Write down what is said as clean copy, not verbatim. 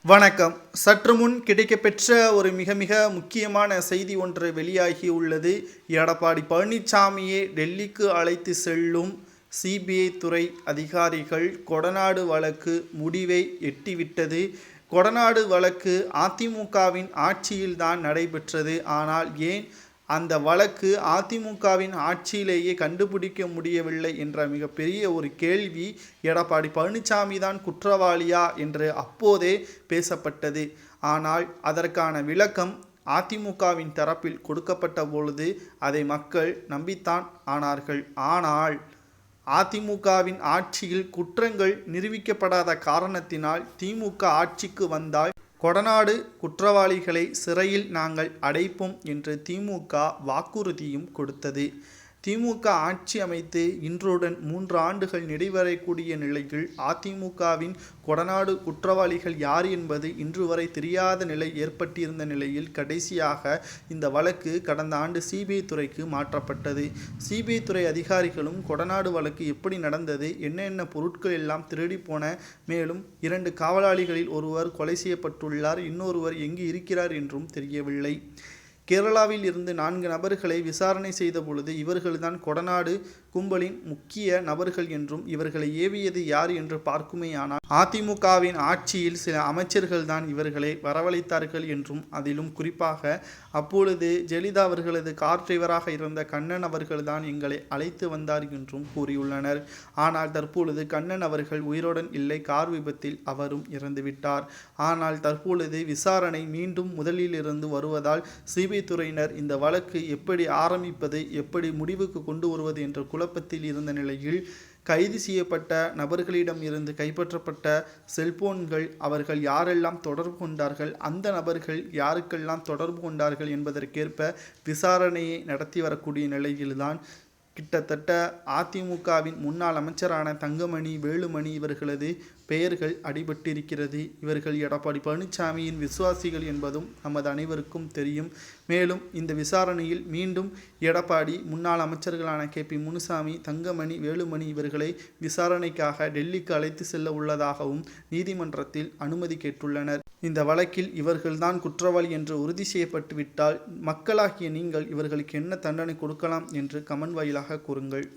வணக்கம். சற்று முன் கிடைக்கப்பெற்ற ஒரு மிக மிக முக்கியமான செய்தி ஒன்று வெளியாகி உள்ளது. எடப்பாடி பழனிசாமியை டெல்லிக்கு அழைத்து செல்லும் சிபிஐ துறை அதிகாரிகள் கொடநாடு வழக்கு முடிவை எட்டிவிட்டது. கொடநாடு வழக்கு அதிமுகவின் ஆட்சியில்தான் நடைபெற்றது. ஆனால் ஏன் அந்த வழக்கு அதிமுகவின் ஆட்சியிலேயே கண்டுபிடிக்க முடியவில்லை என்ற மிகப்பெரிய ஒரு கேள்வி, எடப்பாடி பழனிசாமி தான் குற்றவாளியா என்று அப்போதே பேசப்பட்டது. ஆனால் அதற்கான விளக்கம் அதிமுகவின் தரப்பில் கொடுக்கப்பட்ட பொழுது அதை மக்கள் நம்பித்தான் ஆனார்கள். ஆனால் அதிமுகவின் ஆட்சியில் குற்றங்கள் நிரூபிக்கப்படாத காரணத்தினால் திமுக ஆட்சிக்கு வந்தால் கொடநாடு குற்றவாளிகளை சிறையில் நாங்கள் அடைப்போம் என்று திமுக வாக்குறுதியும் கொடுத்தது. திமுக ஆட்சி அமைத்து இன்றுடன் 3 ஆண்டுகள் நிறைவடையக்கூடிய நிலையில் அதிமுகவின் கொடநாடு குற்றவாளிகள் யார் என்பது இன்று வரை தெரியாத நிலை ஏற்பட்டிருந்த நிலையில் கடைசியாக இந்த வழக்கு கடந்த ஆண்டு சிபிஐ துறைக்கு மாற்றப்பட்டது. சிபிஐ துறை அதிகாரிகளும் கொடநாடு வழக்கு எப்படி நடந்தது, என்னென்ன பொருட்கள் எல்லாம் திருடி போன, மேலும் 2 காவலாளிகளில் ஒருவர் கொலை செய்யப்பட்டுள்ளார், இன்னொருவர் எங்கு இருக்கிறார் என்றும் தெரியவில்லை. கேரளாவில் இருந்து 4 நபர்களை விசாரணை செய்த பொழுது இவர்கள்தான் கொடநாடு கும்பலின் முக்கிய நபர்கள் என்றும் இவர்களை ஏவியது யார் என்று பார்க்குமேயானால் அதிமுகவின் ஆட்சியில் சில அமைச்சர்கள் தான் இவர்களை வரவழைத்தார்கள் என்றும், அதிலும் குறிப்பாக அப்பொழுது ஜெயலலிதா அவர்களது கார் டிரைவராக இருந்த கண்ணன் அவர்கள்தான் எங்களை அழைத்து வந்தார் என்றும் கூறியுள்ளனர். ஆனால் தற்பொழுது கண்ணன் அவர்கள் உயிருடன் இல்லை, கார் விபத்தில் அவரும் இறந்துவிட்டார். ஆனால் தற்பொழுது விசாரணை மீண்டும் முதலிலிருந்து வருவதால் சிபிஐ துறையினர் இந்த வழக்கு எப்படி ஆரம்பிப்பது, எப்படி முடிவுக்கு கொண்டு வருவது என்ற குழப்பத்தில் இருந்த நிலையில் கைது செய்யப்பட்ட நபர்களிடம் இருந்து கைப்பற்றப்பட்ட செல்போன்கள், அவர்கள் யாரெல்லாம் தொடர்பு கொண்டார்கள், அந்த நபர்கள் யாருக்கெல்லாம் தொடர்பு கொண்டார்கள் என்பதற்கேற்ப விசாரணையை நடத்தி வரக்கூடிய நிலையில்தான் கிட்டத்தட்ட அதிமுகவின் முன்னாள் அமைச்சரான தங்கமணி, வேலுமணி இவர்களது பெயர்கள் அடிபட்டிருக்கிறது. இவர்கள் எடப்பாடி பழனிசாமியின் விசுவாசிகள் என்பதும் நமது அனைவருக்கும் தெரியும். மேலும் இந்த விசாரணையில் மீண்டும் எடப்பாடி முன்னாள் அமைச்சர்களான KP முனுசாமி, தங்கமணி, வேலுமணி இவர்களை விசாரணைக்காக டெல்லிக்கு அழைத்து செல்ல உள்ளதாகவும் நீதிமன்றத்தில் அனுமதி கேட்டுள்ளனர். இந்த வழக்கில் இவர்கள்தான் குற்றவாளி என்று உறுதி செய்யப்பட்டுவிட்டால் மக்களாகிய நீங்கள் இவர்களுக்கு என்ன தண்டனை கொடுக்கலாம் என்று கமெண்ட் வாயிலாக கூறுங்கள்.